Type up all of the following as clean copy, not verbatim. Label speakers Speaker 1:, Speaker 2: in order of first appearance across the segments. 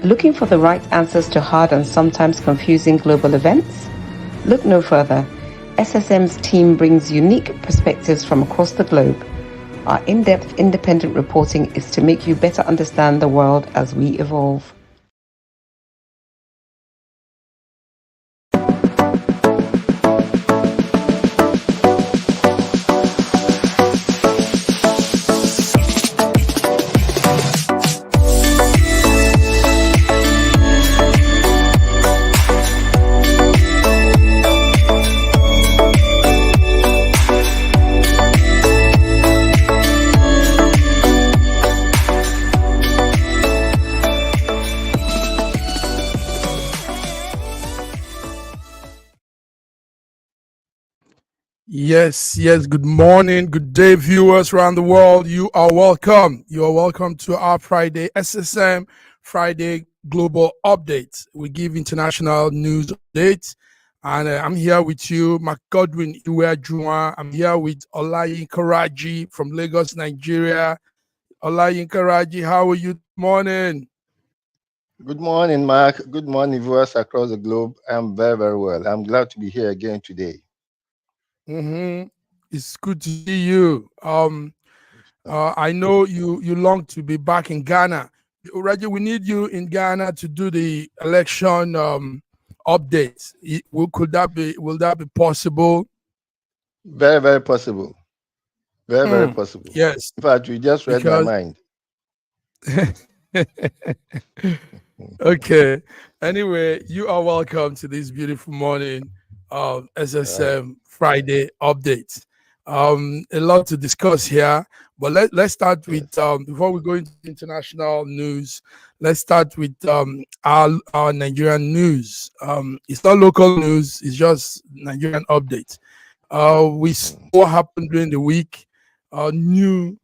Speaker 1: Looking for the right answers to hard and sometimes confusing global events? Look no further. SSM's team brings unique perspectives from across the globe. Our in-depth independent reporting is to make you better understand the world as we evolve.
Speaker 2: Yes, good morning, good day, viewers around the world. You are welcome. You are welcome to our Friday SSM Friday Global Update. We give international news updates. And I'm here with you, Godwin Iweajua. I'm here with Olayinka Raji from Lagos, Nigeria. Olayinka Raji, how are you this morning?
Speaker 3: Good morning, Mark. Good morning, viewers across the globe. I'm very, very well. I'm glad to be here again today.
Speaker 2: It's good to see you. I know you long to be back in Ghana. Raji, we need you in Ghana to do the election updates. Will that be possible?
Speaker 3: Very, very possible. Very, very possible.
Speaker 2: Yes.
Speaker 3: In fact, you just read my mind.
Speaker 2: Okay. Anyway, you are welcome to this beautiful morning of SSM Friday updates. A lot to discuss here, but let's start with before we go into international news, let's start with our Nigerian news. It's not local news, it's just Nigerian updates. We saw what happened during the week. New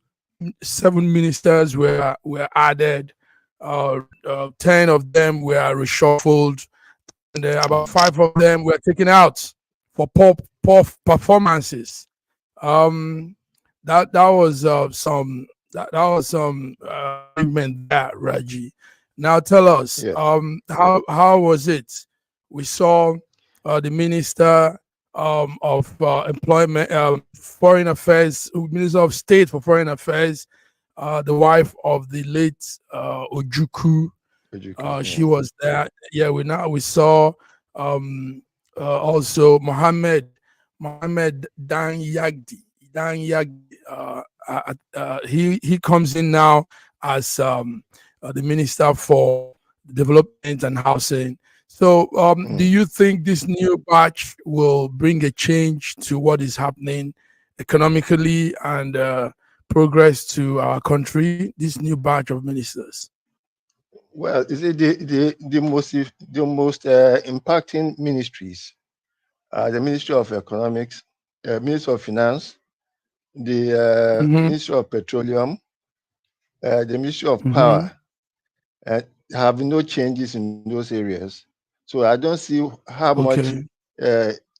Speaker 2: 7 ministers were added. 10 of them were reshuffled, and about 5 of them were taken out for poor performances. That was some argument there, Raji. Now tell us, how was it? We saw the minister of employment, foreign affairs, Minister of State for Foreign Affairs, the wife of the late Ojukwu. She was there. Yeah, we saw also Mohammed Dan Yagdi. He comes in now as the Minister for Development and Housing. So do you think this new batch will bring a change to what is happening economically and progress to our country, this new batch of ministers?
Speaker 3: Well, is it the most impacting ministries? The Ministry of Economics, Ministry of Finance, the Ministry of Petroleum, the Ministry of Power, have no changes in those areas. So I don't see how much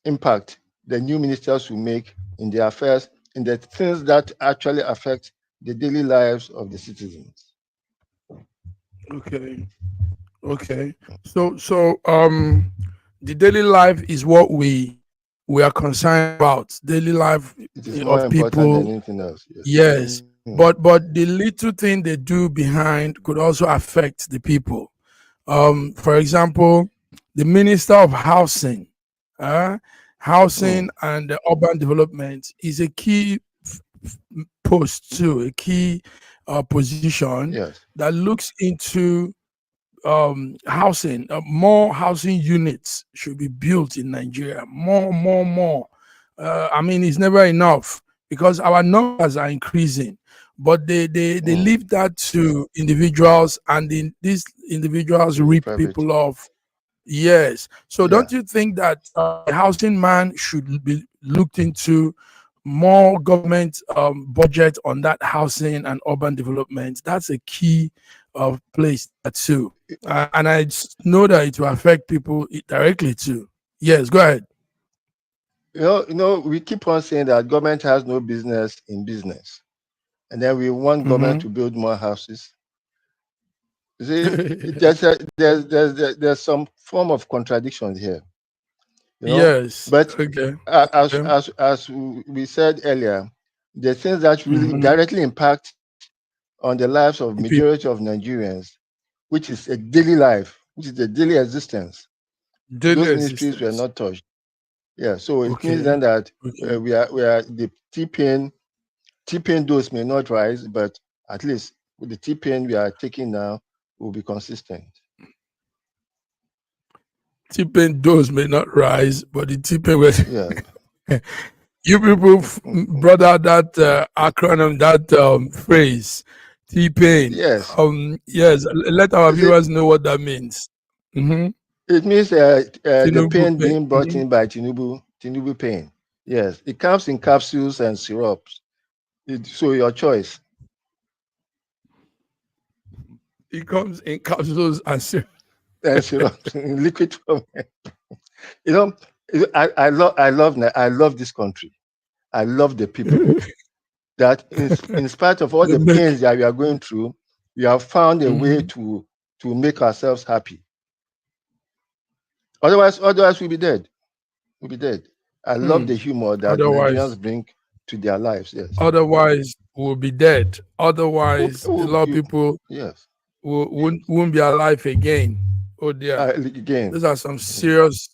Speaker 3: impact the new ministers will make in the affairs, in the things that actually affect the daily lives of the citizens.
Speaker 2: Okay. So the daily life is what we are concerned about. Daily life of people.
Speaker 3: Than anything else.
Speaker 2: Yes. But the little thing they do behind could also affect the people. For example, the Minister of Housing, Housing and Urban Development is a key post too, a key position that looks into housing. More housing units should be built in Nigeria. More. I mean, it's never enough because our numbers are increasing. But they leave that to individuals, and these individuals rip people off. Yes. So don't you think that the housing man should be looked into more government budget on that housing and urban development? That's a key place too. And I know that it will affect people directly too. Yes, go ahead.
Speaker 3: You know, we keep on saying that government has no business in business. And then we want government to build more houses. See, there's some form of contradiction here,
Speaker 2: Yes.
Speaker 3: But
Speaker 2: Okay.
Speaker 3: as we said earlier, the things that really directly impact on the lives of majority of Nigerians, which is a daily life, which is a daily existence, those ministries were not touched. Yeah, so it means then that we are the T-pain dose may not rise, but at least with the T-pain we are taking now will be consistent.
Speaker 2: T-pain dose may not rise, but the T-pain will. Yeah. You people brought out that acronym, that phrase, T-pain.
Speaker 3: Yes.
Speaker 2: Yes. Let our viewers know what that means.
Speaker 3: It means the pain being brought in by Tinubu pain. Yes, it comes in capsules and syrups. So your choice.
Speaker 2: It comes in capsules and syrups.
Speaker 3: And syrups in liquid form. I love this country. I love the people. That in spite of all the pains that we are going through, we have found a way to make ourselves happy. Otherwise we'll be dead. We'll be dead. I love the humor that Nigerians bring to their lives. Yes.
Speaker 2: Otherwise, we'll be dead. Otherwise, a lot of people won't be alive again. Oh dear.
Speaker 3: Again.
Speaker 2: Those are some serious.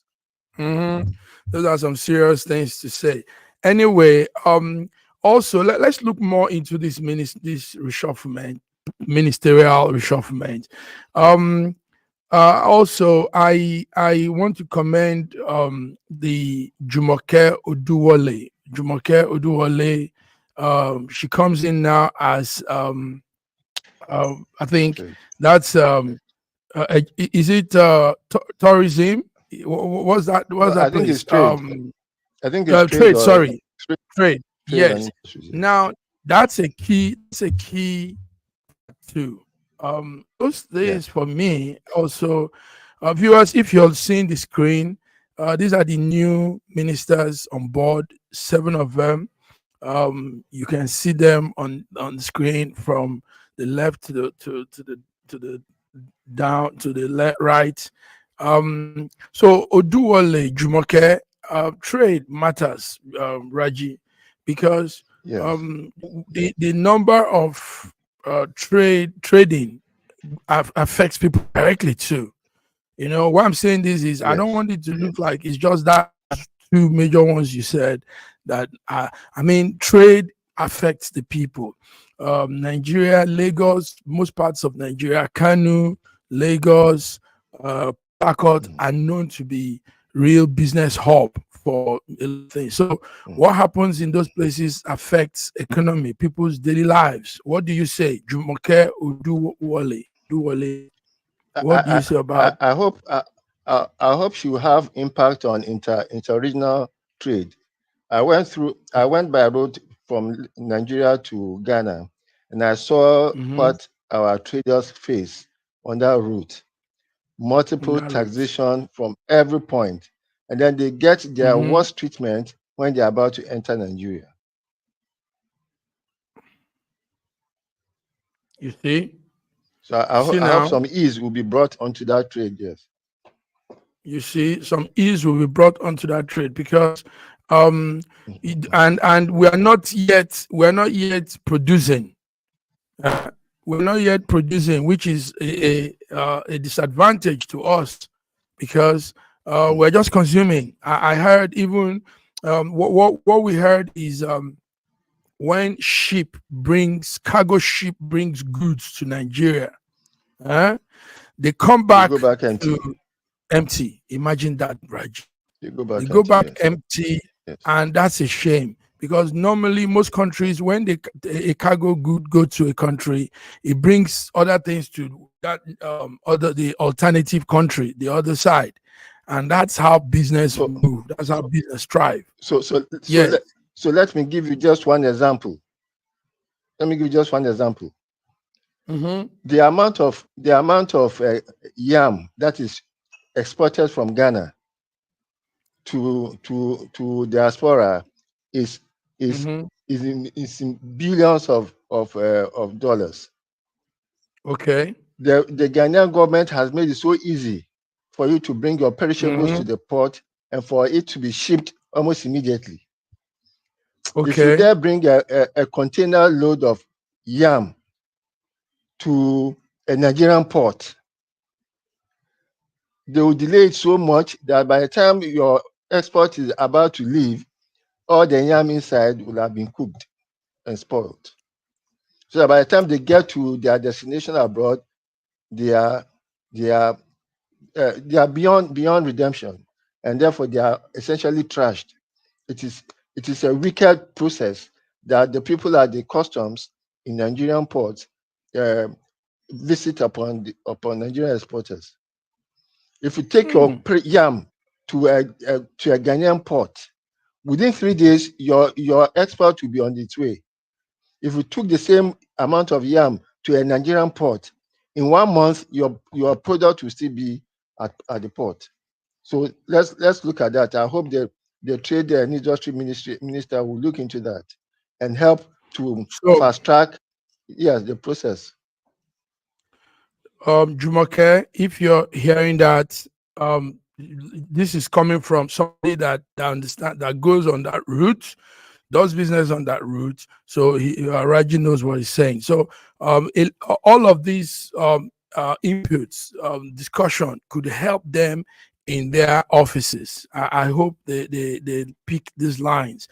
Speaker 2: Those are some serious things to say. Anyway, also let's look more into this reshufflement, ministerial reshufflement. Also, I want to commend the Jumoke Oduwole. She comes in now as I think that's is it tourism? What's that? What's that place?
Speaker 3: Think it's trade. I think it's
Speaker 2: trade. Sorry, trade. Yes. Now that's a key. That's a key too. Those things for me also, viewers, if you're seeing the screen, these are the new ministers on board, 7 of them. You can see them on the screen from the left to the down to the left, right. So Oduwole Jumoke, trade matters, Raji, because the number of trading affects people directly too. Why I'm saying this is I don't want it to look like it's just that 2 major ones you said that I mean trade affects the people. Nigeria, Lagos, most parts of Nigeria, Kanu, Lagos, Port are known to be real business hub for things. So what happens in those places affects economy, people's daily lives. What do you say, Jumoke Oduwole? What do you say about?
Speaker 3: I hope she will have impact on interregional trade. I went by road from Nigeria to Ghana, and I saw what our traders face on that route. Multiple taxation from every point, and then they get their worst treatment when they're about to enter Nigeria.
Speaker 2: You see?
Speaker 3: So I hope some ease will be brought onto that trade, yes.
Speaker 2: You see, some ease will be brought onto that trade because and we're not yet producing. We're not yet producing, which is a disadvantage to us because we're just consuming. I heard even what we heard is when cargo ship brings goods to Nigeria, they come back, empty. Imagine that, Raj. They go back empty, and that's a shame. Because normally most countries, when a cargo good go to a country, it brings other things to that the alternative country, the other side, and that's how business move. That's how business thrive.
Speaker 3: So let me give you just one example. The amount of yam that is exported from Ghana to diaspora is in billions of dollars.
Speaker 2: Okay.
Speaker 3: the Ghanaian government has made it so easy for you to bring your perishables to the port and for it to be shipped almost immediately.
Speaker 2: Okay.
Speaker 3: If you dare bring a container load of yam to a Nigerian port, they will delay it so much that by the time your export is about to leave, all the yam inside will have been cooked and spoiled. So that by the time they get to their destination abroad, they are beyond redemption, and therefore they are essentially trashed. It is a wicked process that the people at the customs in Nigerian ports visit upon Nigerian exporters. If you take your yam to a Ghanaian port, within 3 days your export will be on its way. If you took the same amount of yam to a Nigerian port, in 1 month your product will still be at the port. So let's look at that. I hope the Trade and Industry Minister will look into that and help to fast track the process.
Speaker 2: Jumoke, if you're hearing that, this is coming from somebody that understand, that goes on that route, does business on that route. So Raji knows what he's saying. So all of these inputs, discussion could help them in their offices. I hope they pick these lines.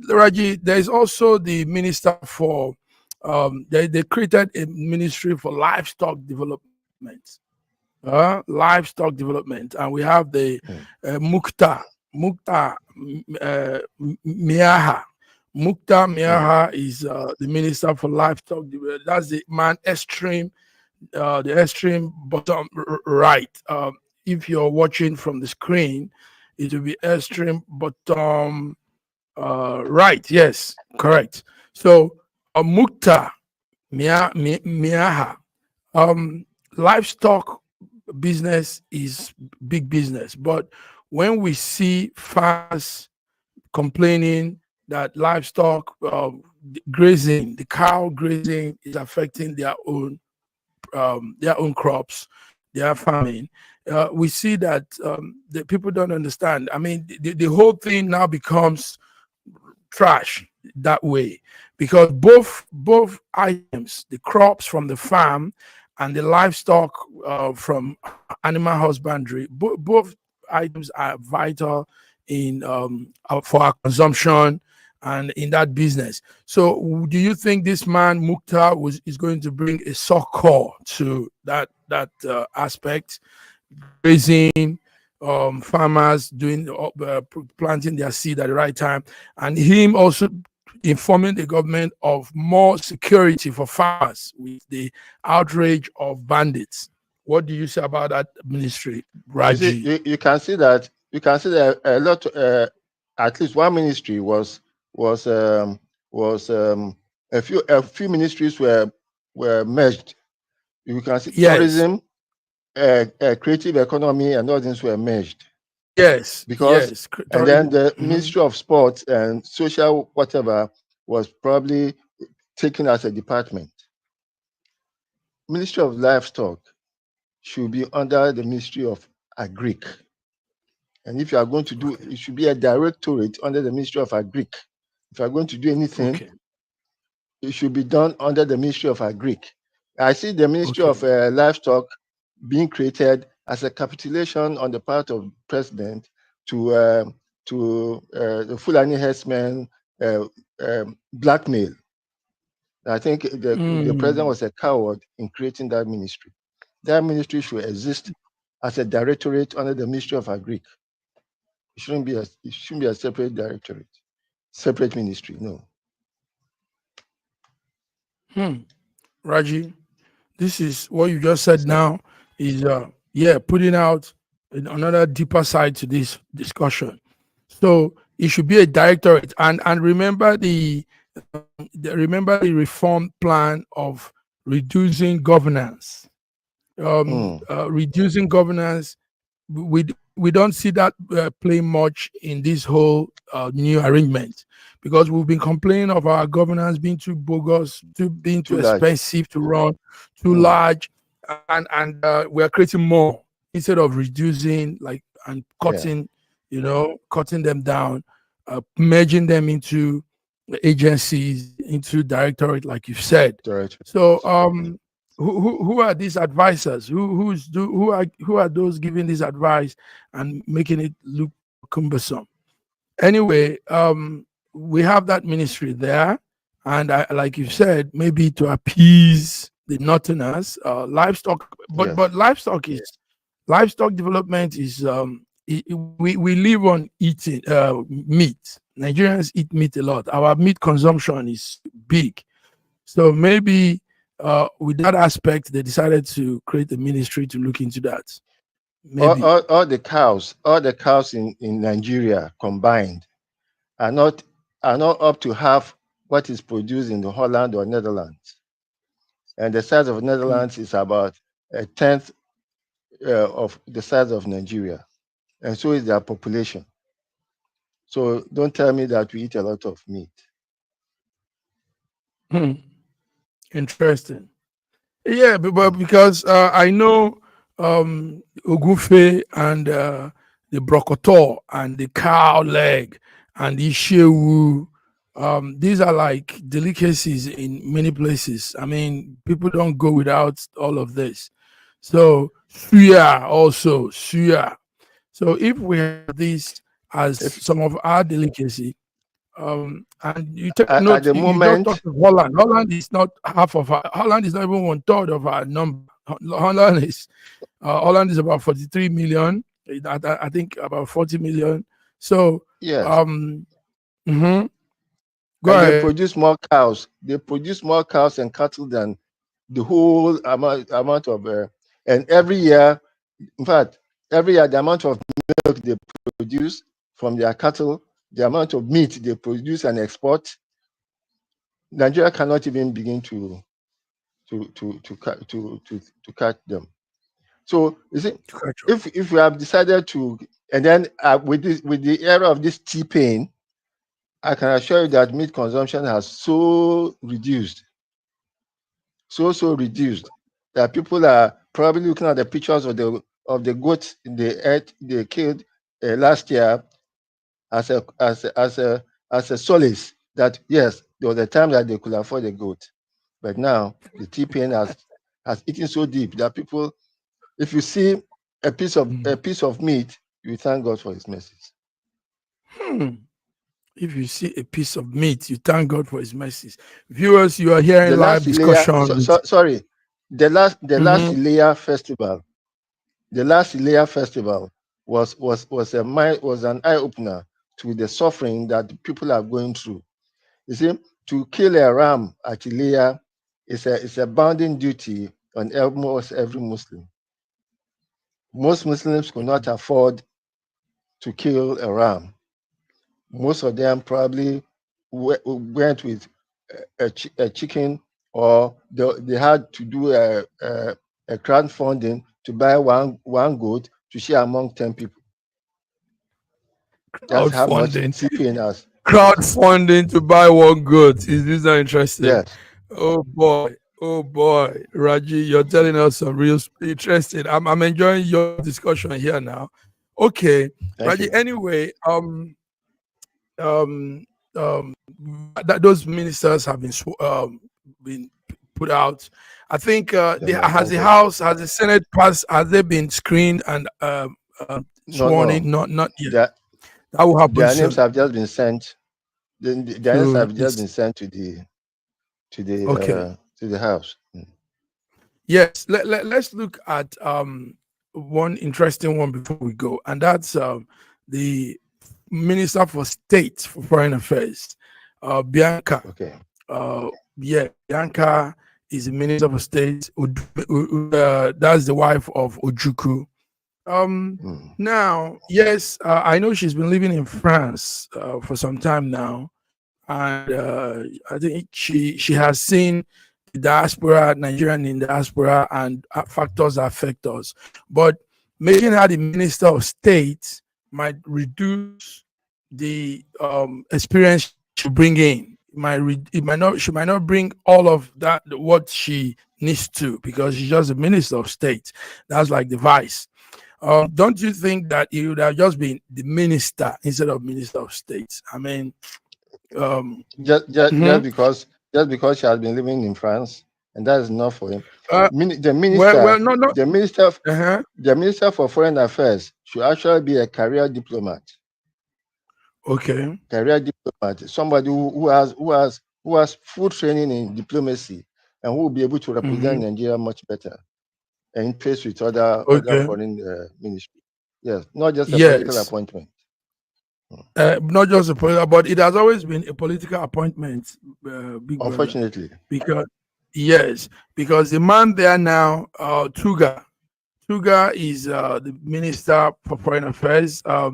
Speaker 2: Raji, there is also the minister for they created a ministry for livestock development. Livestock development, and we have the Mukta Miaha. Mukta Miaha is the minister for livestock development. That's the man extreme, the extreme bottom right. If you're watching from the screen, it will be extreme bottom right. Yes, correct. So Mukta Miaha. Livestock business is big business, but when we see farmers complaining that livestock grazing, the cow grazing is affecting their own crops, their farming, we see that the people don't understand. I mean, the whole thing now becomes trash that way, because both items, the crops from the farm and the livestock from animal husbandry, both items are vital in for our consumption and in that business. So do you think this man Mukta is going to bring a succor to that aspect, raising farmers doing planting their seed at the right time, and him also informing the government of more security for farmers with the outrage of bandits? What do you say about that ministry, Raji?
Speaker 3: You can see that a lot, at least one ministry was a few ministries were merged. You can see tourism, creative economy, and all things were merged.
Speaker 2: Yes,
Speaker 3: because and then the Ministry of Sports and social whatever was probably taken as a department. Ministry of Livestock should be under the Ministry of Agric. And if you are going to do, it should be a directorate under the Ministry of Agric. If you are going to do anything, it should be done under the Ministry of Agric. I see the Ministry of Livestock being created as a capitulation on the part of the president to the Fulani herdsmen blackmail. I think the president was a coward in creating that ministry. That ministry should exist as a directorate under the Ministry of Agric. It shouldn't be a separate directorate, separate ministry. No.
Speaker 2: Raji, this is what you just said now is putting out another deeper side to this discussion. So it should be a directorate, and remember the reform plan of reducing governance. Reducing governance, we don't see that playing much in this whole new arrangement, because we've been complaining of our governance being too bogus, being too expensive to run, too large. and we're creating more instead of reducing, like, and cutting, cutting them down, merging them into agencies, into directorate, like you said. So who are these advisors? Who are those giving this advice and making it look cumbersome? Anyway, we have that ministry there, and like you said, maybe to appease the northerners, livestock, but livestock development is we live on eating meat. Nigerians eat meat a lot. Our meat consumption is big, so maybe with that aspect, they decided to create a ministry to look into that. Maybe
Speaker 3: all the cows in Nigeria combined are not up to half what is produced in the Holland or Netherlands, and the size of Netherlands is about a tenth of the size of Nigeria, and so is their population. So don't tell me that we eat a lot of meat.
Speaker 2: Interesting. Yeah, but because I know Ogufe and the brocotor and the cow leg and the ishewu, these are like delicacies in many places. I mean, people don't go without all of this. So suya also, suya. So if we have this as some of our delicacy, and you take note,
Speaker 3: at the
Speaker 2: you
Speaker 3: moment,
Speaker 2: don't talk of Holland. Holland is not half of our. Holland is not even 1/3 of our number. Holland is about 43 million. I think about 40 million. So
Speaker 3: yes.
Speaker 2: Go
Speaker 3: ahead.
Speaker 2: They
Speaker 3: produce more cows. They produce more cows and cattle than the whole amount of. And every year, in fact, every year the amount of milk they produce from their cattle, the amount of meat they produce and export, Nigeria cannot even begin to catch them. So you see, if we have decided to, and then with the era of this T-pain, I can assure you that meat consumption has so reduced that people are probably looking at the pictures of the goats they killed last year as a solace that yes, there was a time that they could afford a goat, but now the T-pain has eaten so deep that people, if you see a piece of meat, you thank God for His mercies.
Speaker 2: If you see a piece of meat, you thank God for His mercies. Viewers, you are hearing live discussion.
Speaker 3: Sorry, the last Ileya festival. The last Ileya festival was an eye opener to the suffering that people are going through. You see, to kill a ram at Ileya is a bounden duty on almost every Muslim. Most Muslims could not afford to kill a ram. Most of them probably went with a chicken, or they had to do a crowdfunding to buy one goat to share among 10 people. That's how much T-pain has.
Speaker 2: Crowdfunding to buy one goat. Is this not interesting?
Speaker 3: Yes.
Speaker 2: Oh boy, Raji, you're telling us some real interesting. I'm enjoying your discussion here now. Okay, Raji. Anyway, that those ministers have been put out. I think has the Senate passed? Has they been screened and sworn in? Not yet. That will happen.
Speaker 3: Their names have just been sent. Their names have just been sent to the House.
Speaker 2: Yes, let's look at one interesting one before we go, and that's the Minister for State for Foreign Affairs, Bianca.
Speaker 3: Okay.
Speaker 2: Bianca is the Minister for State. That's the wife of Ojukwu. Now, yes, I know she's been living in France for some time now, and I think she has seen the diaspora, Nigerian in diaspora, and factors that affect us. But making her the Minister of State might reduce the experience she bring in. She might not bring all of that what she needs to, because she's just a minister of state. That's like the vice. Don't you think that it would have just been the minister instead of minister of state? I mean,
Speaker 3: just because she has been living in France, and that is enough for him. The minister for foreign affairs should actually be a career diplomat.
Speaker 2: Okay.
Speaker 3: Career diplomat, somebody who has full training in diplomacy and who will be able to represent Nigeria much better and in place with other foreign ministries. Yes, not just a political appointment.
Speaker 2: Not just a political, but it has always been a political appointment, Big
Speaker 3: Unfortunately.
Speaker 2: Brother. Because the man there now, Tuga is the Minister for Foreign Affairs. I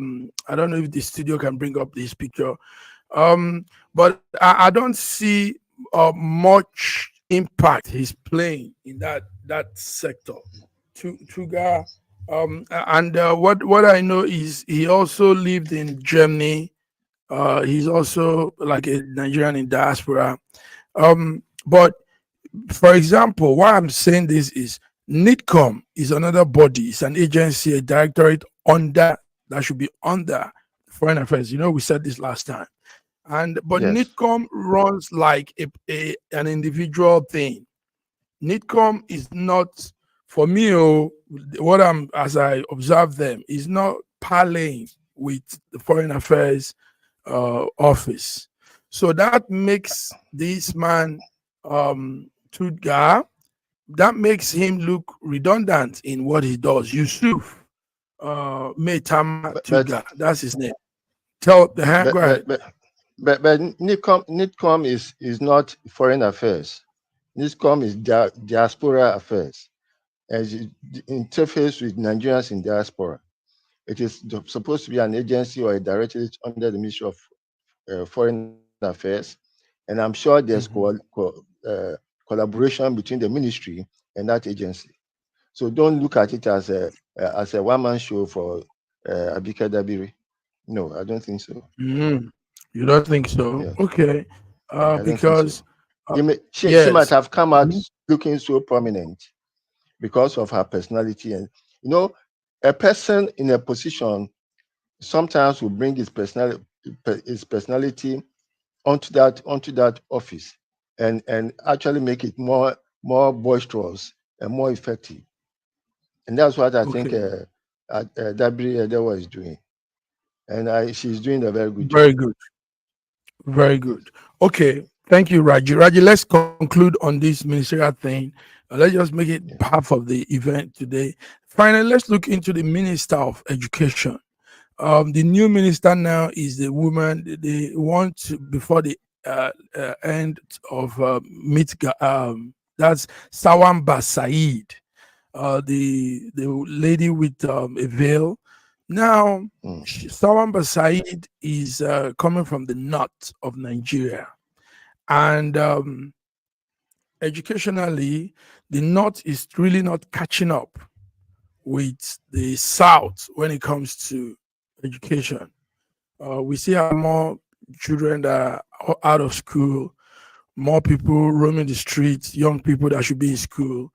Speaker 2: don't know if the studio can bring up this picture, but I don't see much impact he's playing in that sector. Tuga. And what I know is he also lived in Germany. He's also like a Nigerian in diaspora. But for example, why I'm saying this is NITCOM is another body. It's an agency, a directorate that should be under foreign affairs. We said this last time. But NITCOM runs like an individual thing. NITCOM is not, for me, as I observe them, is not parlaying with the Foreign Affairs office. So that makes this man, Tudga, that makes him look redundant in what he does. Yusuf Metama Tudga, that's his name. Go ahead.
Speaker 3: But NITCOM is not foreign affairs. NITCOM is diaspora affairs, as the interface with Nigerians in diaspora. It is supposed to be an agency or a directorate under the Ministry of Foreign Affairs, and I'm sure there's collaboration between the ministry and that agency. So don't look at it as a one-man show for Abike Dabiri. No, I don't think so.
Speaker 2: You don't think so? Yeah. Okay. Because
Speaker 3: she might have come out looking so prominent because of her personality. And a person in a position sometimes will bring his personality onto that office and actually make it more boisterous and more effective. And that's what I think Dabiri Edewa is doing. And she's doing a very good job.
Speaker 2: Very good. Okay. Thank you, Raji. Raji, let's conclude on this ministerial thing. Let's just make it half of the event today. Finally, let's look into the Minister of Education. The new minister now is the woman. They want to, before the end of that's Sawamba Said, the lady with a veil. Now, Sawamba Said is coming from the north of Nigeria. And educationally, the north is really not catching up with the south when it comes to education. We see how more children that are out of school, more people roaming the streets, young people that should be in school.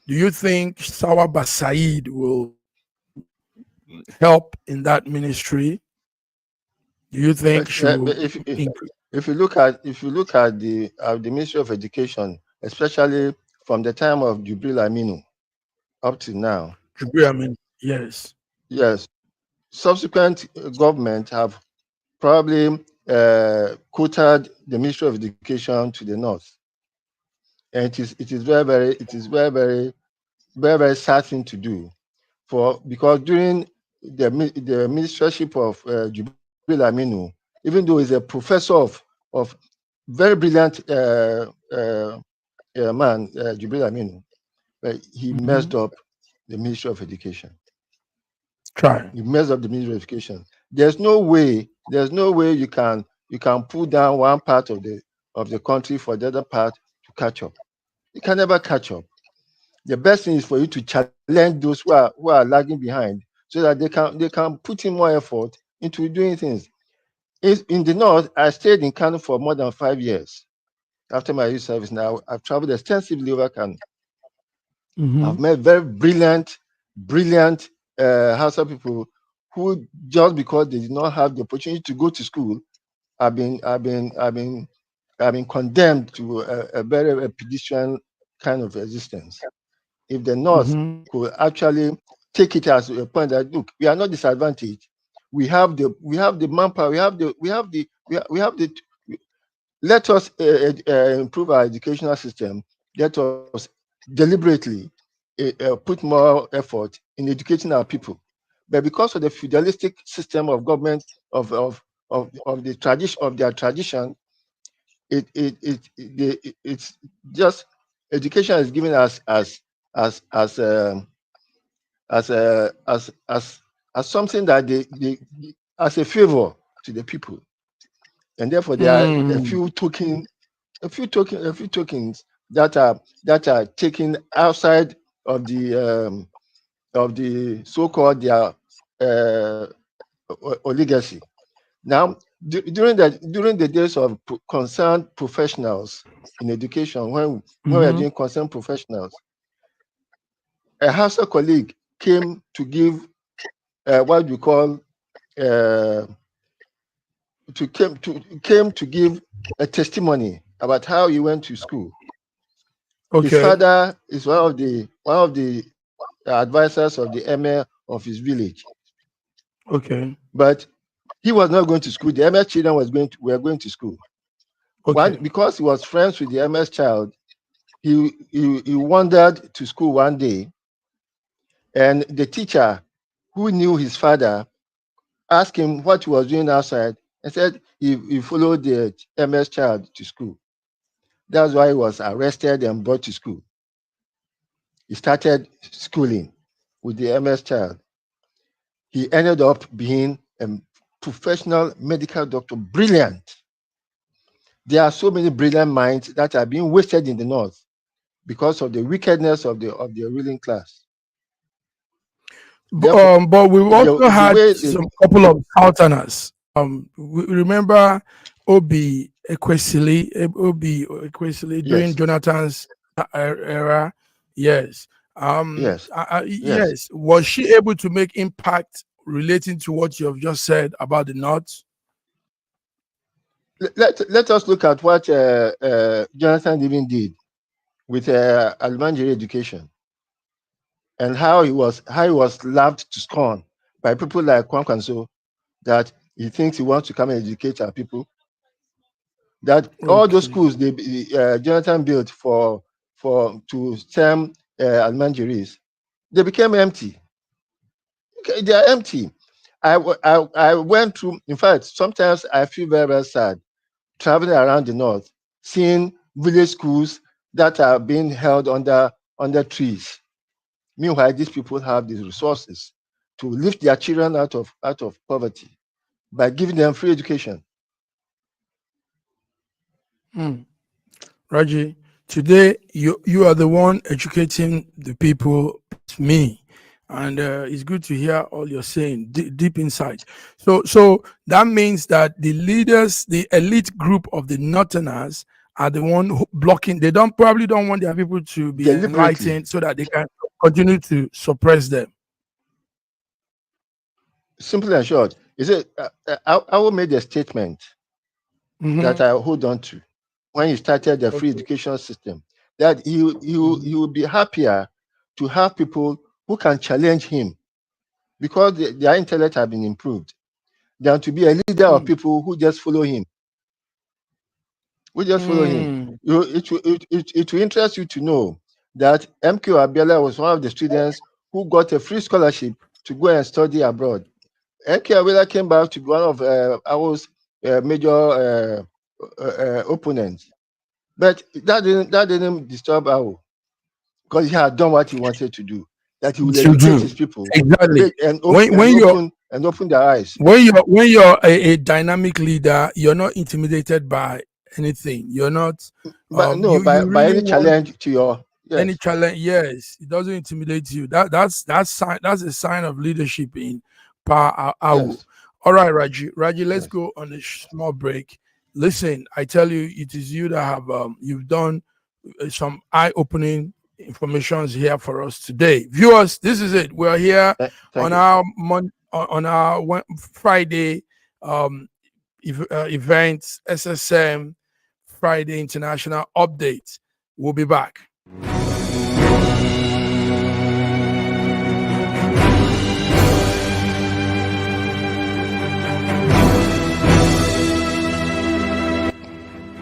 Speaker 2: Do you think Sawaba Said will help in that ministry? Do you think
Speaker 3: if you look at the Ministry of Education, especially from the time of Jubril Aminu up to now?
Speaker 2: Jubril Aminu, yes.
Speaker 3: Yes. Subsequent government have probably quoted the Ministry of Education to the north, and it is very sad thing to do, because during the ministership of Jubril Aminu, even though he's a professor of very brilliant man, Jubril Aminu, he messed up the Ministry of Education. You mess up the Ministry of Education. There's no way you can pull down one part of the country for the other part to catch up. You can never catch up. The best thing is for you to challenge those who are lagging behind, so that they can put in more effort into doing things. In the north, I stayed in Kano for more than 5 years. After my youth service, now I've traveled extensively over Kano. I've met very brilliant Hausa people who, just because they did not have the opportunity to go to school, have been condemned to a very pedestrian kind of existence. If the North could actually take it as a point that, look, we are not disadvantaged. We have the manpower. Let us improve our educational system. Let us deliberately put more effort in educating our people. But because of the feudalistic system of government of the tradition of their tradition, it's just education is given as something that they as a favor to the people, and therefore there are a few tokens that are taken outside of the so-called their oligarchy. Now, during the days of concerned professionals in education, when we are doing concerned professionals, a Hausa colleague came to give what we call came to give a testimony about how he went to school. His father is one of the advisors of the emir of his village. But he was not going to school. The emir's children were going to school. Because he was friends with the emir's child, he wandered to school one day, and the teacher, who knew his father, asked him what he was doing outside, and said he followed the emir's child to school. That's why he was arrested and brought to school. He started schooling with the emir's child. He ended up being a professional medical doctor, brilliant. There are so many brilliant minds that are being wasted in the North because of the wickedness of the ruling class.
Speaker 2: But we've also had some couple of Southerners. We remember Obi Ekwesili during Jonathan's era. Yes. Yes. Was she able to make impact relating to what you have just said about the North?
Speaker 3: Let us look at what Jonathan even did with Almanjiri education, and how he was laughed to scorn by people like Kwankwanso, that he thinks he wants to come and educate our people. That all those schools Jonathan built to stem Almanjiris, they became empty. They are empty. I went through. In fact, sometimes I feel very, very sad traveling around the North, seeing village schools that are being held under trees. Meanwhile, these people have these resources to lift their children out of poverty by giving them free education.
Speaker 2: Raji, today you are the one educating the people, me, and it's good to hear all you're saying deep inside. So that means that the leaders, the elite group of the Northerners, are the one blocking. They probably don't want their people to be enlightened, so that they can continue to suppress them.
Speaker 3: Simply and short, is it? I will make a statement that I hold on to when he started the free education system, that he will be happier to have people who can challenge him, because their intellect have been improved, than to be a leader of people who just follow him. It will interest you to know that MK Abiola was one of the students who got a free scholarship to go and study abroad. MK Abiola came back to be one of our major opponents, but that didn't disturb Awo, because he had done what he wanted to do. That he would educate his people and open their eyes.
Speaker 2: When you're a dynamic leader, you're not intimidated by anything. You're not.
Speaker 3: By any challenge to your
Speaker 2: any challenge. Yes, it doesn't intimidate you. That's a sign of leadership in power. Yes. All right, Raji, let's go on a small break. Listen, I tell you, it is you that have you've done some eye-opening information is here for us today. Viewers, this is it. We're here on our Friday events, SSM Friday International Update. We'll be back.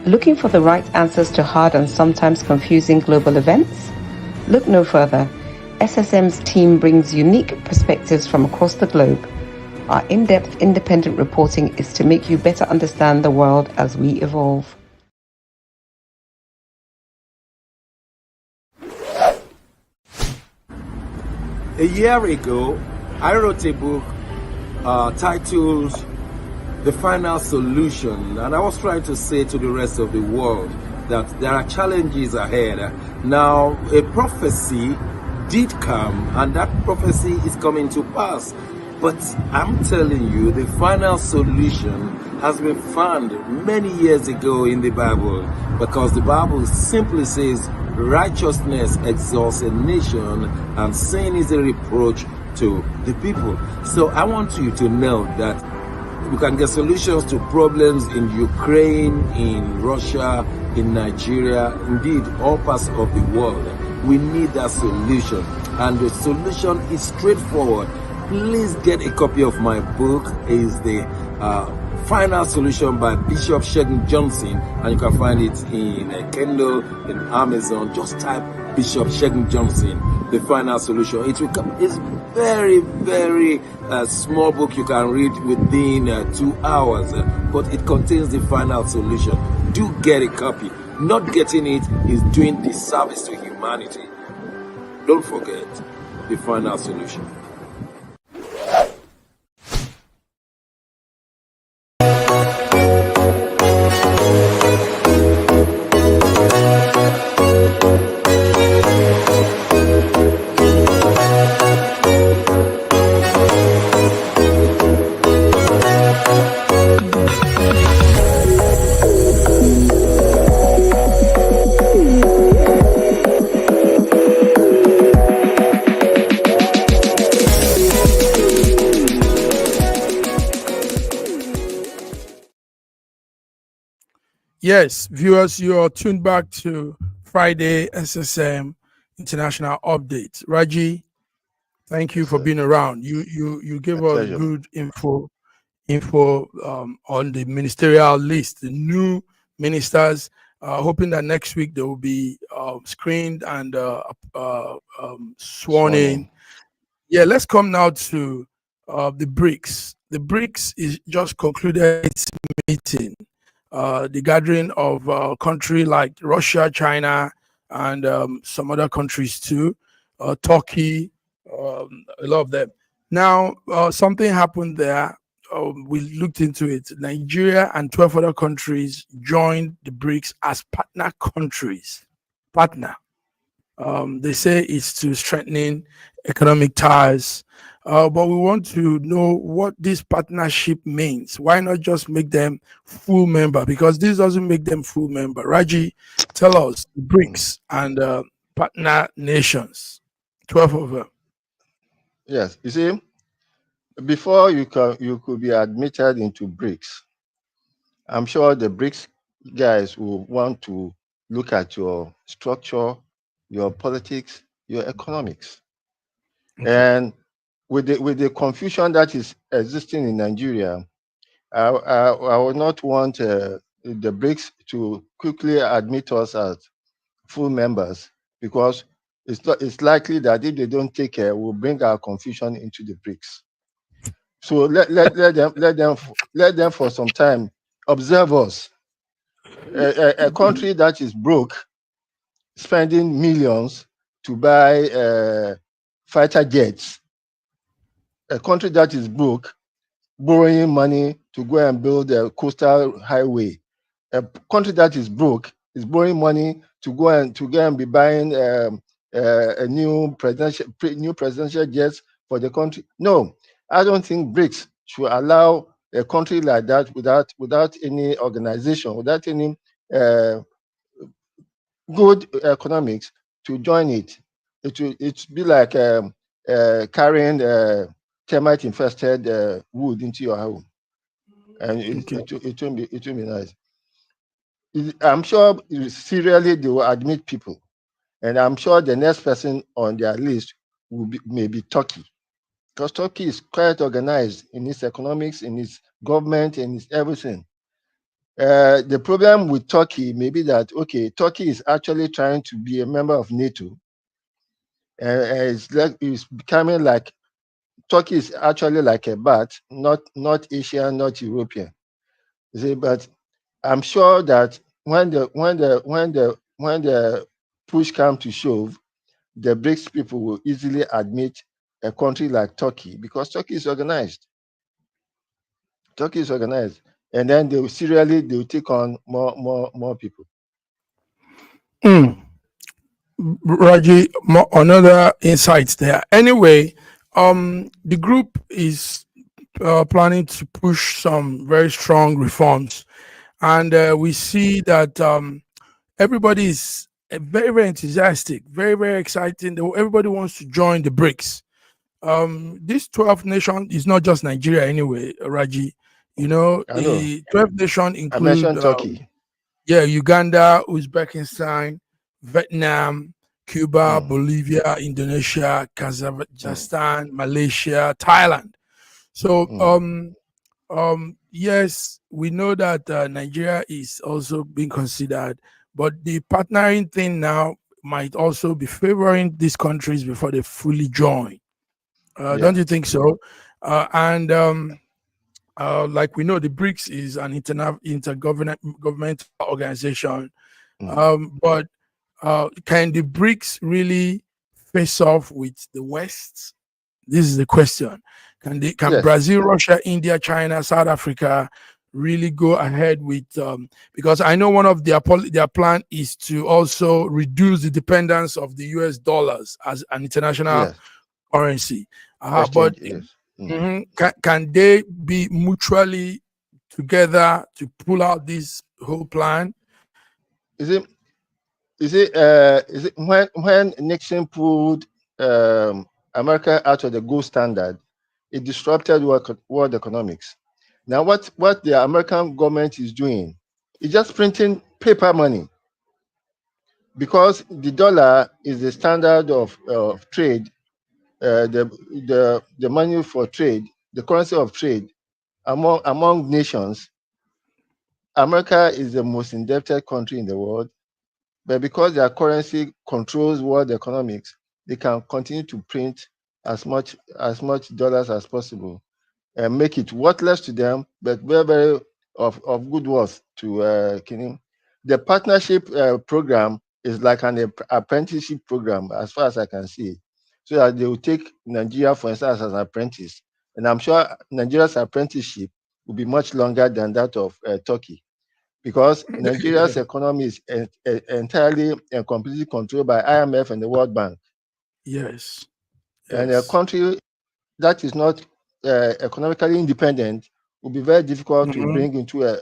Speaker 1: Looking for the right answers to hard and sometimes confusing global events? Look no further. SSM's team brings unique perspectives from across the globe. Our in-depth independent reporting is to make you better understand the world as we evolve.
Speaker 4: A year ago, I wrote a book titled The Final Solution, and I was trying to say to the rest of the world that there are challenges ahead. Now, a prophecy did come, and that prophecy is coming to pass. But I'm telling you, the final solution has been found many years ago in the Bible, because the Bible simply says righteousness exalts a nation and sin is a reproach to the people. So I want you to know that you can get solutions to problems in Ukraine, in Russia, in Nigeria, indeed all parts of the world. We need that solution, and the solution is straightforward. Please get a copy of my book. It's the Final Solution by Bishop Schengen Johnson, and you can find it in Kindle, in Amazon. Just type Bishop Schengen Johnson, The Final Solution. It will come. It's very, very small book you can read within 2 hours, but it contains the final solution. Do get a copy. Not getting it is doing disservice to humanity. Don't forget the final solution.
Speaker 2: Yes, viewers, you are tuned back to Friday SSM International Update. Raji, thank you for being around. You gave us good info on the ministerial list, the new ministers. Hoping that next week they will be screened and sworn in. Yeah, let's come now to the BRICS. The BRICS is just concluded its meeting. The gathering of a country like Russia, China, and some other countries too, Turkey, a lot of them. Now, something happened there. We looked into it. Nigeria and 12 other countries joined the BRICS as partner countries. Partner. They say it's to strengthening economic ties. But we want to know what this partnership means. Why not just make them full member? Because this doesn't make them full member. Raji, tell us, BRICS and partner nations, 12 of them.
Speaker 3: Yes, you see, before you could be admitted into BRICS, I'm sure the BRICS guys will want to look at your structure, your politics, your economics. Okay. And with the confusion that is existing in Nigeria, I would not want the BRICS to quickly admit us as full members, because it's likely that if they don't take care, we'll bring our confusion into the BRICS. So let them for some time observe us. A country that is broke, spending millions to buy fighter jets. A country that is broke, borrowing money to go and build a coastal highway. A country that is broke is borrowing money to go and be buying a new presidential jets for the country. No, I don't think BRICS should allow a country like that without any organization, without any good economics, to join it. It will be like carrying termite infested wood into your home, and it won't be nice. I'm sure serially they will admit people, and I'm sure the next person on their list will be maybe Turkey, because Turkey is quite organized in its economics, in its government, and its everything. The problem with Turkey may be that, okay, Turkey is actually trying to be a member of NATO, and it's becoming like Turkey is actually like a bat, not Asian, not European. You see, but I'm sure that when the push comes to shove, the BRICS people will easily admit a country like Turkey, because Turkey is organized. Turkey is organized, and then they will take on more people.
Speaker 2: Raji, another insights there. Anyway, the group is planning to push some very strong reforms, and we see that everybody is very, very enthusiastic, very, very exciting. Everybody wants to join the BRICS. This 12 nation is not just Nigeria anyway, Raji. You know, the 12 nation include
Speaker 3: Turkey.
Speaker 2: Uganda, Uzbekistan, Vietnam, Cuba, Bolivia, Indonesia, Kazakhstan, Malaysia, Thailand. So yes, we know that Nigeria is also being considered, but the partnering thing now might also be favoring these countries before they fully join. Don't you think so? Like we know, the BRICS is an intergovernmental organization. But can the BRICS really face off with the West? This is the question. Can Brazil, Russia, India, China, South Africa really go ahead with? Because I know one of their plan is to also reduce the dependence of the US dollars as an international currency. But can they be mutually together to pull out this whole plan?
Speaker 3: Is it when Nixon pulled America out of the gold standard, it disrupted world economics. Now what the American government is doing is just printing paper money, because the dollar is the standard of trade, the money for trade, the currency of trade among nations. America is the most indebted country in the world, but because their currency controls world economics, they can continue to print as much dollars as possible and make it worthless to them, but very, very of good worth to Kenya. The partnership program is like an apprenticeship program, as far as I can see, so that they will take Nigeria, for instance, as an apprentice. And I'm sure Nigeria's apprenticeship will be much longer than that of Turkey, because Nigeria's economy is entirely and completely controlled by IMF and the World Bank.
Speaker 2: Yes.
Speaker 3: And a country that is not economically independent will be very difficult to bring into a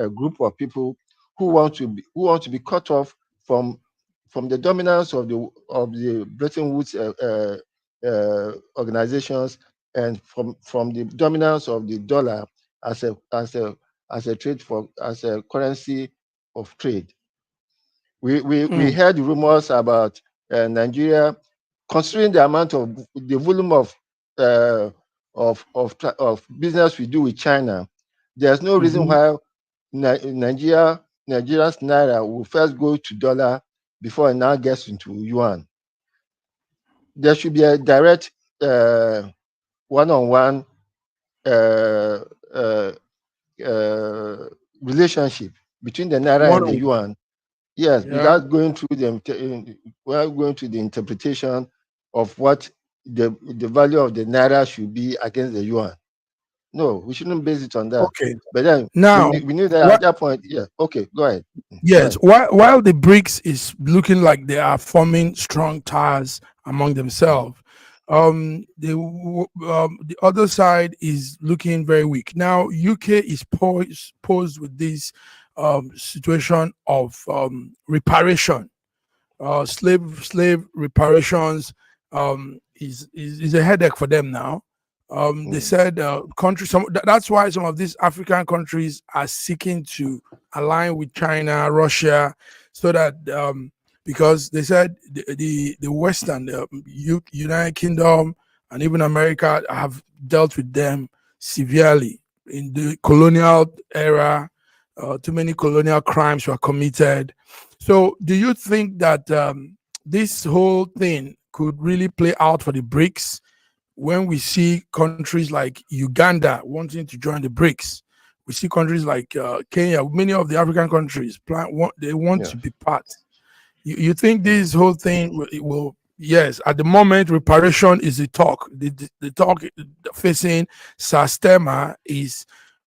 Speaker 3: group of people who want to be cut off from the dominance of the Bretton Woods organizations, and from the dominance of the dollar as a currency of trade. We heard rumors about Nigeria, considering the amount of the volume of business we do with China. There's no reason why Nigeria's naira will first go to dollar before it now gets into yuan. There should be a direct one-on-one relationship between the naira and the yuan. Yes, without going through the interpretation of what the value of the naira should be against the yuan. No, we shouldn't base it on that.
Speaker 2: Okay.
Speaker 3: But then
Speaker 2: now
Speaker 3: we knew that at that point. Yeah. Okay. Go ahead.
Speaker 2: Yes. Go ahead. While the BRICS is looking like they are forming strong ties among themselves, the other side is looking very weak. Now, UK is posed with this situation of reparation slave reparations is a headache for them now. They said countries. That's why some of these African countries are seeking to align with China, Russia, so that because they said the Western, the United Kingdom, and even America have dealt with them severely in the colonial era. Too many colonial crimes were committed. So, do you think that this whole thing could really play out for the BRICS when we see countries like Uganda wanting to join the BRICS? We see countries like Kenya, many of the African countries, they want to be part. You think this whole thing will yes, at the moment, reparation is the talk. The talk facing Sastema is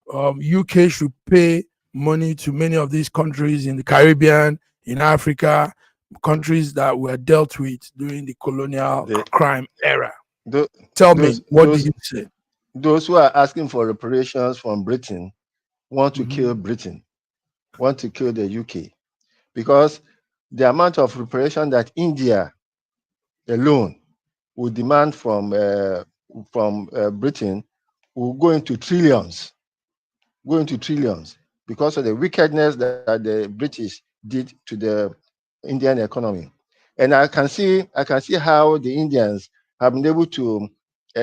Speaker 2: UK should pay money to many of these countries in the Caribbean, in Africa, countries that were dealt with during the colonial crime era. Tell me, what do you say?
Speaker 3: Those who are asking for reparations from Britain want to kill Britain, want to kill the UK, because the amount of reparation that India alone would demand from Britain will go into trillions, because of the wickedness that the British did to the Indian economy. And I can see how the Indians have been able to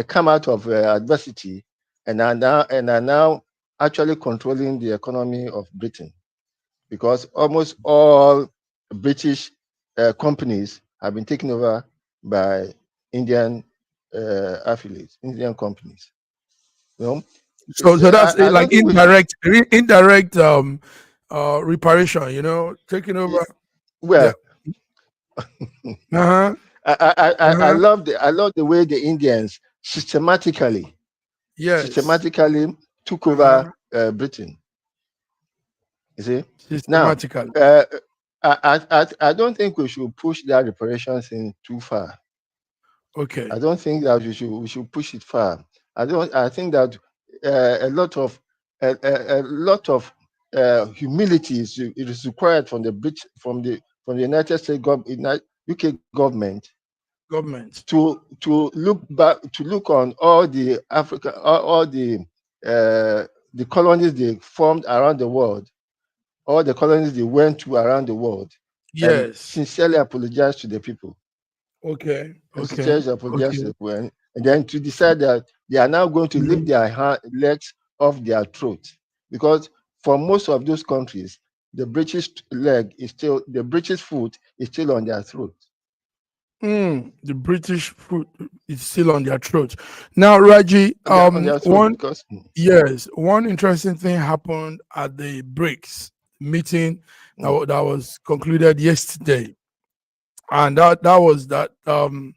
Speaker 3: come out of adversity and are now actually controlling the economy of Britain, because almost all British companies have been taken over by Indian affiliates, Indian companies. You know?
Speaker 2: So that's like indirect reparation, you know, taking over.
Speaker 3: Well, I love the way the Indians systematically took over Britain. You see,
Speaker 2: systematically.
Speaker 3: Now, I don't think we should push that reparations in too far.
Speaker 2: Okay.
Speaker 3: I don't think that we should push it far. I think that a lot of humility is required from the United States UK government to look on all the Africa, all the colonies they formed around the world, all the colonies they went to around the world, and sincerely apologize to the people.
Speaker 2: Okay.
Speaker 3: Sincerely apologize to the people, and then to decide that they are now going to lift their legs off their throat, because for most of those countries, the British foot is still on their throat.
Speaker 2: The British foot is still on their throat. Now, Raji, one interesting thing happened at the BRICS meeting that was concluded yesterday, and that was that the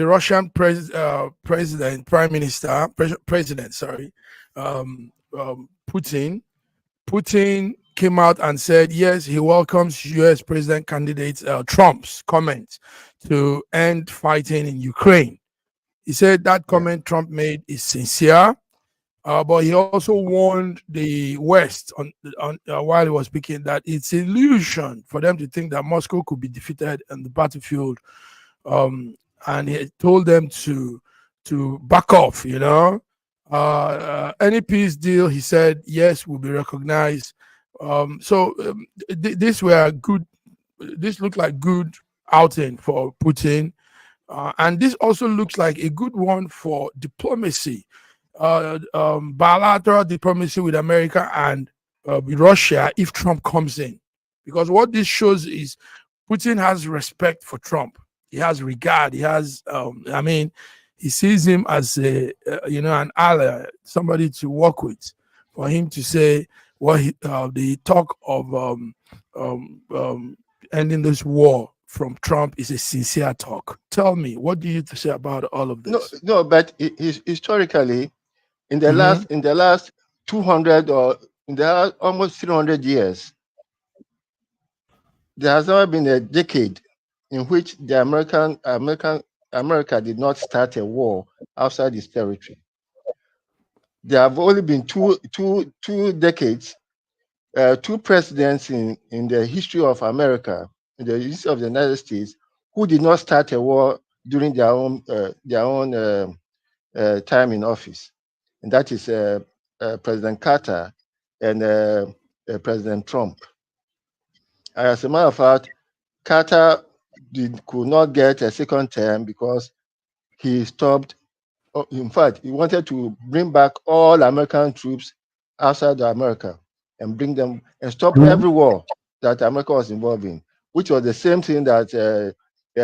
Speaker 2: Russian president, Putin came out and said, yes, he welcomes U.S. President candidate Trump's comment to end fighting in Ukraine. He said that comment Trump made is sincere, but he also warned the West while he was speaking that it's an illusion for them to think that Moscow could be defeated on the battlefield. And he told them to back off, you know. Any peace deal, he said, yes, will be recognized. This looked like good outing for Putin, and this also looks like a good one for diplomacy, bilateral diplomacy with America and with Russia if Trump comes in, because what this shows is Putin has respect for Trump. He has regard. He has, he sees him as an ally, somebody to work with. For him to say the talk of ending this war from Trump is a sincere talk. Tell me, what do you say about all of this?
Speaker 3: No, but historically, in the last 200 or in the almost 300 years, there has never been a decade in which the America did not start a war outside its territory. There have only been two decades, two presidents in the history of America the history of the United States, who did not start a war during their own time in office, and that is President Carter and President Trump. As a matter of fact, Carter could not get a second term because he stopped. In fact, he wanted to bring back all American troops outside of America and bring them and stop every war that America was involved in, which was the same thing that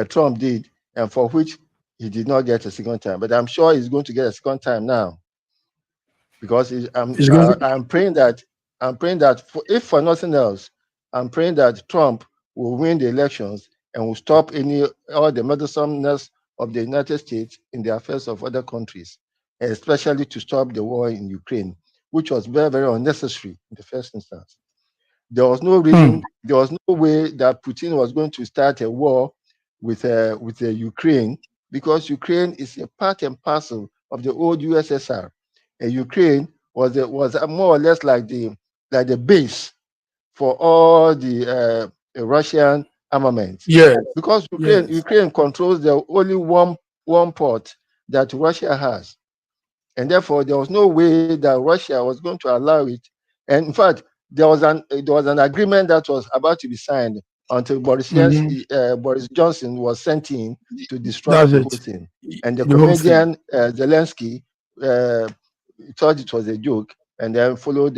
Speaker 3: Trump did, and for which he did not get a second time. But I'm sure he's going to get a second time now, because I'm praying that if for nothing else, I'm praying that Trump will win the elections and will stop all the meddlesomeness of the United States in the affairs of other countries, especially to stop the war in Ukraine, which was very, very unnecessary in the first instance. There was no reason, there was no way that Putin was going to start a war with Ukraine, because Ukraine is a part and parcel of the old USSR, and Ukraine was more or less like the base for all the Russian armaments.
Speaker 2: Yeah,
Speaker 3: because Ukraine controls the only one port that Russia has, and therefore there was no way that Russia was going to allow it. And in fact, there was an agreement that was about to be signed until Boris Johnson was sent in to destroy the whole thing. And the comedian Zelensky thought it was a joke, and then followed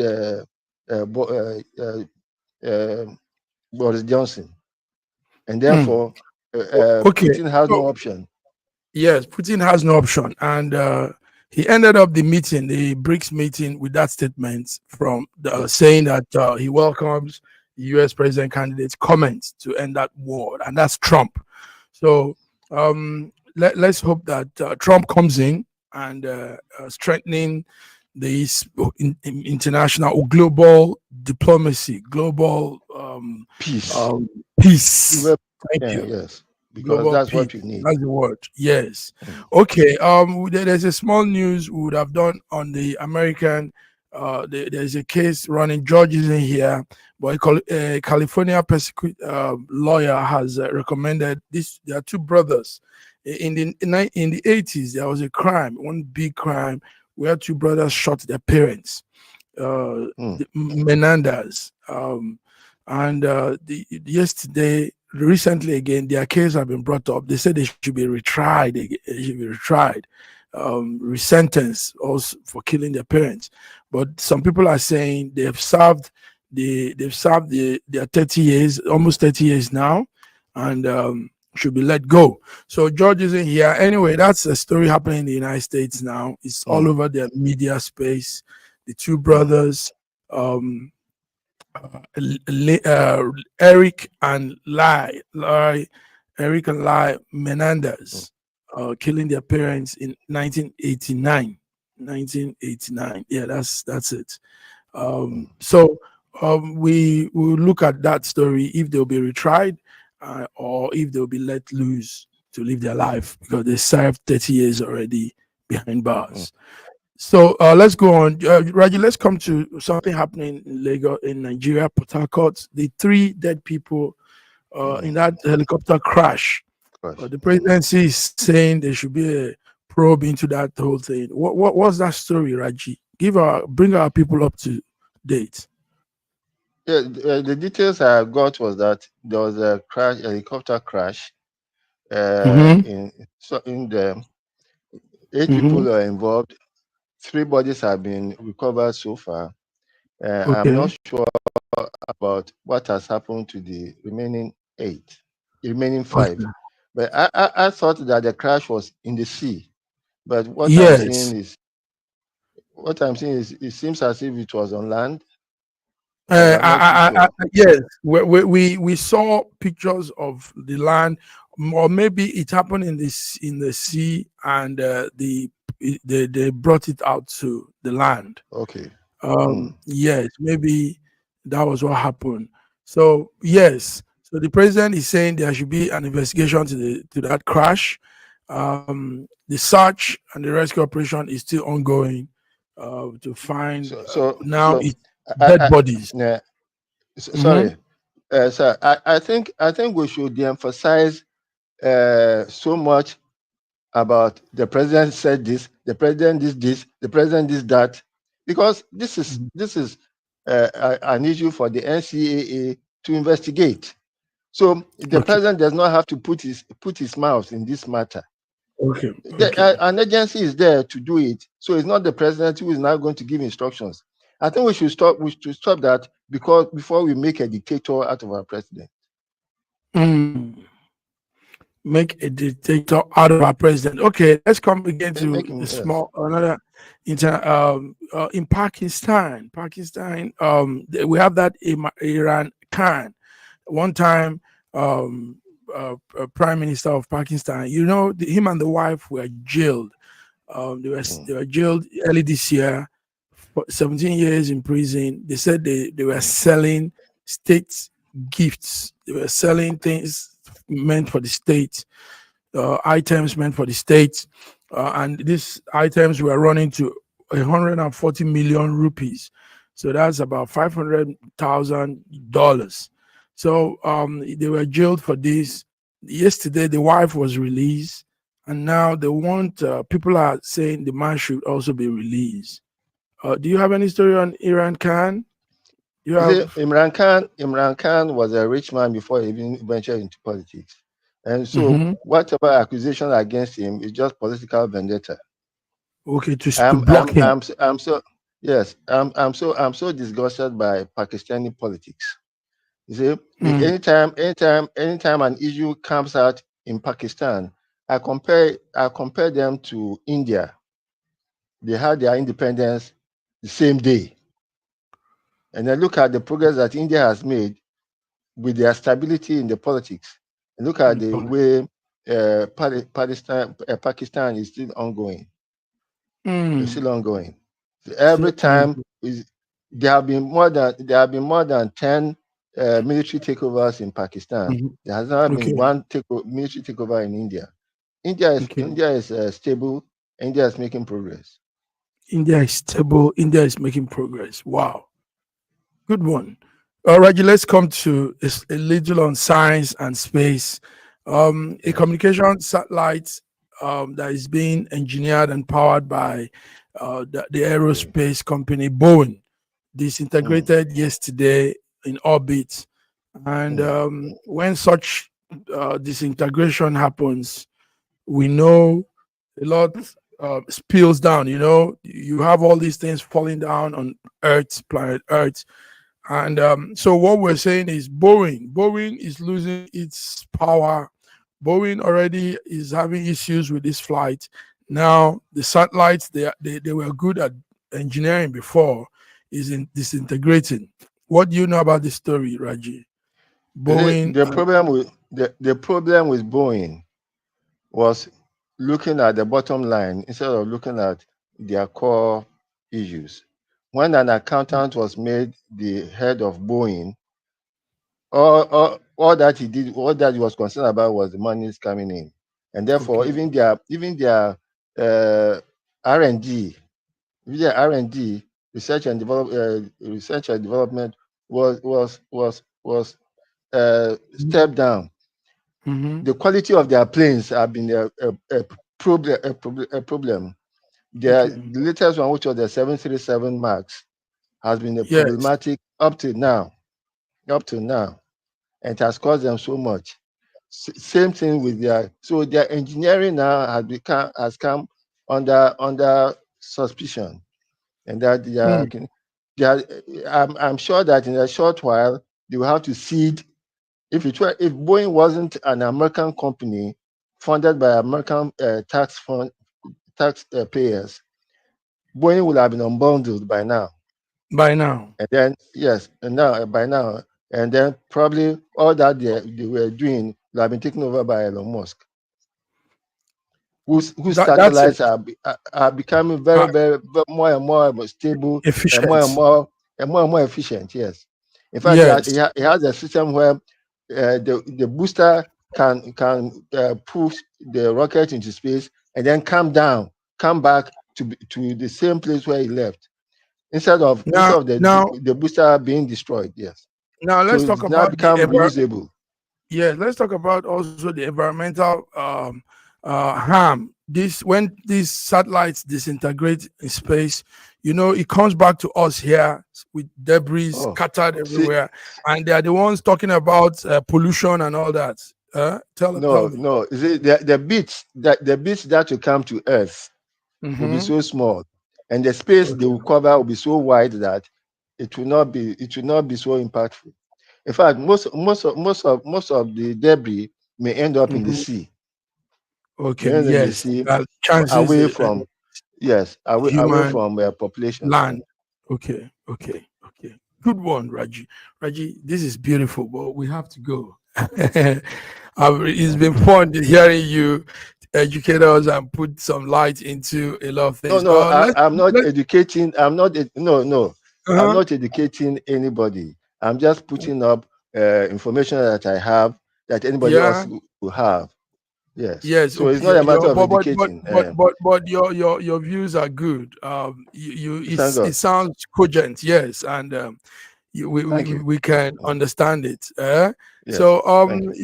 Speaker 3: Boris Johnson. And therefore, Putin has no option.
Speaker 2: Yes, Putin has no option. And he ended up the meeting, the BRICS meeting, with that statement from saying that he welcomes the U.S. president candidate's comments to end that war, and that's Trump. So let's hope that Trump comes in and strengthening this international or global diplomacy, global
Speaker 3: peace.
Speaker 2: Thank you.
Speaker 3: Yes. Because that's peace. What we need.
Speaker 2: That's the word. Yes. Okay. There's a small news we would have done on the American. There's a case running. George isn't here, but a California lawyer has recommended this. There are two brothers. In the 80s, there was a crime, one big crime, where two brothers shot their parents, Menendez. Recently again, their case have been brought up. They said they should be retried. Resentenced also for killing their parents. But some people are saying they've served their 30 years, almost 30 years now, and should be let go. So George isn't here. Anyway, that's a story happening in the United States now. It's all over the media space. The two brothers, Eric and Lai Menendez, killing their parents in 1989. Yeah, that's it. So we will look at that story, if they'll be retried or if they'll be let loose to live their life, because they served 30 years already behind bars. So let's go on. Raji, let's come to something happening in Lagos, in Nigeria, Port Harcourt. The 3 dead people in that helicopter crash. The presidency is saying there should be a probe into that whole thing. What's that story, Raji? Bring our people up to date.
Speaker 3: Yeah, the details I got was that there was a helicopter crash. In the 8 people are involved. 3 bodies have been recovered so far. I'm not sure about what has happened to the remaining 5. But I thought that the crash was in the sea. But what I'm seeing is it seems as if it was on land.
Speaker 2: Yes, we saw pictures of the land, or maybe it happened in the sea, and they brought it out to the land.
Speaker 3: Okay.
Speaker 2: Yes, maybe that was what happened. So yes, so the president is saying there should be an investigation to that crash. The search and the rescue operation is still ongoing to find dead bodies.
Speaker 3: Sorry, sir, I think we should de-emphasize so much about the president said this, the president did this, the president did that, because this is an issue for the NCAA to investigate. So the president does not have to put his mouth in this matter.
Speaker 2: Okay.
Speaker 3: An agency is there to do it. So it's not the president who is now going to give instructions. I think we should stop that, because before we make a dictator out of our president.
Speaker 2: Make a dictator out of our president. Okay, let's come again to another in Pakistan. We have that Iran Khan. One time, Prime Minister of Pakistan, him and the wife were jailed. They were jailed early this year for 17 years in prison. They said they were selling state gifts. They were selling things meant for the state, items meant for the state, and these items were running to 140 million rupees. So that's about $500,000. So they were jailed for this. Yesterday, the wife was released, and now they want, people are saying the man should also be released. Do you have any story on Imran Khan?
Speaker 3: Imran Khan was a rich man before he even ventured into politics. And so whatever accusation against him is just political vendetta.
Speaker 2: Okay, to block him.
Speaker 3: I'm so disgusted by Pakistani politics. You see, anytime an issue comes out in Pakistan, I compare them to India. They had their independence the same day. And then look at the progress that India has made with their stability in the politics. And look at the way Pakistan is still ongoing. It's still ongoing. So every time there have been more than 10 military takeovers in Pakistan. There has not been one military takeover in India. India is stable. India is making progress.
Speaker 2: India is stable. India is making progress. Wow. Good one. All right, let's come to a little on science and space. A communication satellite that is being engineered and powered by the aerospace company Boeing disintegrated yesterday in orbit. And when such disintegration happens, we know a lot spills down. You have all these things falling down on planet Earth. And so what we're saying is Boeing is losing its power. Boeing already is having issues with this flight. Now the satellites they were good at engineering before is disintegrating. What do you know about this story, Raji?
Speaker 3: Boeing. The problem with Boeing was looking at the bottom line instead of looking at their core issues. When an accountant was made the head of Boeing, all that he did, all that he was concerned about was the money coming in, and therefore even their R&D, research and development was stepped down. The quality of their planes have been a problem. The latest one, which was the 737 MAX, has been a problematic up to now, and it has caused them so much. Same thing with their engineering now has come under suspicion, and that I'm sure that in a short while they will have to cede. If Boeing wasn't an American company funded by American taxpayers, Boeing would have been unbundled by now. And then by now, and then probably all that they were doing would have been taken over by Elon Musk, whose satellites are becoming very more and more stable,
Speaker 2: efficient.
Speaker 3: and more efficient. Yes, in fact, he has a system where the booster can push the rocket into space and then come back to the same place where he left, instead of the booster being destroyed. Yes.
Speaker 2: Now let's talk about
Speaker 3: become reusable.
Speaker 2: Yeah, let's talk about also the environmental harm. When these satellites disintegrate in space, it comes back to us here with debris scattered everywhere, and they are the ones talking about pollution and all that. Tell me.
Speaker 3: No. The bits that will come to Earth will be so small, and the space they will cover will be so wide that it will not be so impactful. In fact, most of the debris may end up in the sea.
Speaker 2: Okay. Yes.
Speaker 3: Away from away from population
Speaker 2: land. Okay. Good one, Raji. Raji, this is beautiful, but we have to go. It's been fun hearing you educate us and put some light into a lot of things.
Speaker 3: I'm not educating. I'm not educating anybody. I'm just putting up information that I have that anybody else will have. Yes. So it's not a matter of educating.
Speaker 2: But your views are good. It sounds cogent, yes, and we can understand it. Yes, so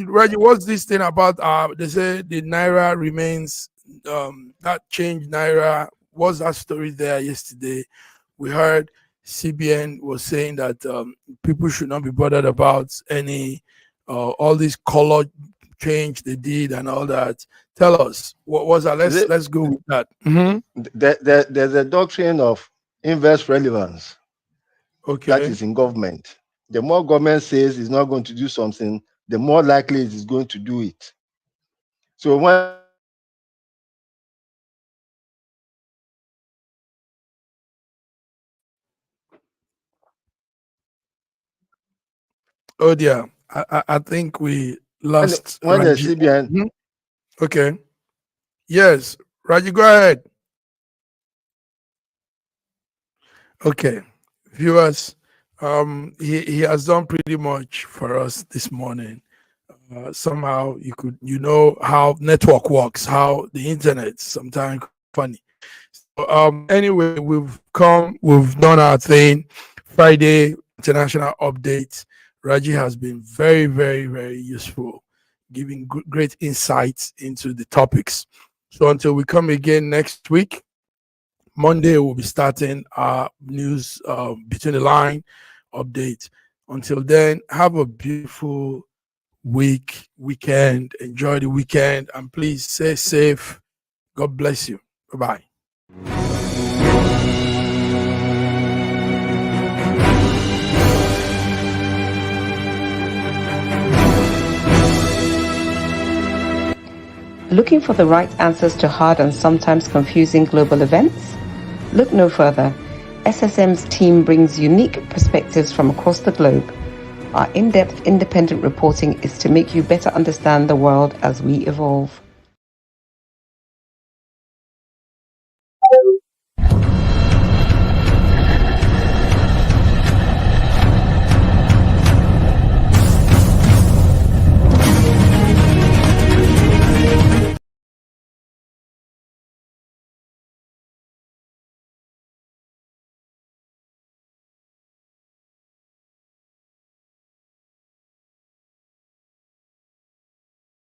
Speaker 2: Reggie, what's this thing about? They say the naira remains that changed naira. What's that story there yesterday? We heard CBN was saying that people should not be bothered about any all this color change they did and all that. Tell us, what was that? Let's go with that.
Speaker 3: There's a doctrine of inverse relevance.
Speaker 2: Okay.
Speaker 3: That is in government. The more government says it's not going to do something, the more likely it is going to do it. So when
Speaker 2: oh dear, I think we lost
Speaker 3: when the
Speaker 2: Raji.
Speaker 3: CBN.
Speaker 2: Okay. Yes, Raji, go ahead. Okay, viewers, he has done pretty much for us this morning. Somehow you know how network works, how the internet sometimes funny. So, anyway, we've done our thing. Friday international update. Raji has been very, very, very useful, giving great insights into the topics. So until we come again next week, Monday we'll be starting our news between the line update. Until then, have a beautiful weekend. Enjoy the weekend, and please stay safe. God bless you. Bye-bye.
Speaker 1: Looking for the right answers to hard and sometimes confusing global events? Look no further. SSM's team brings unique perspectives from across the globe. Our in-depth independent reporting is to make you better understand the world as we evolve.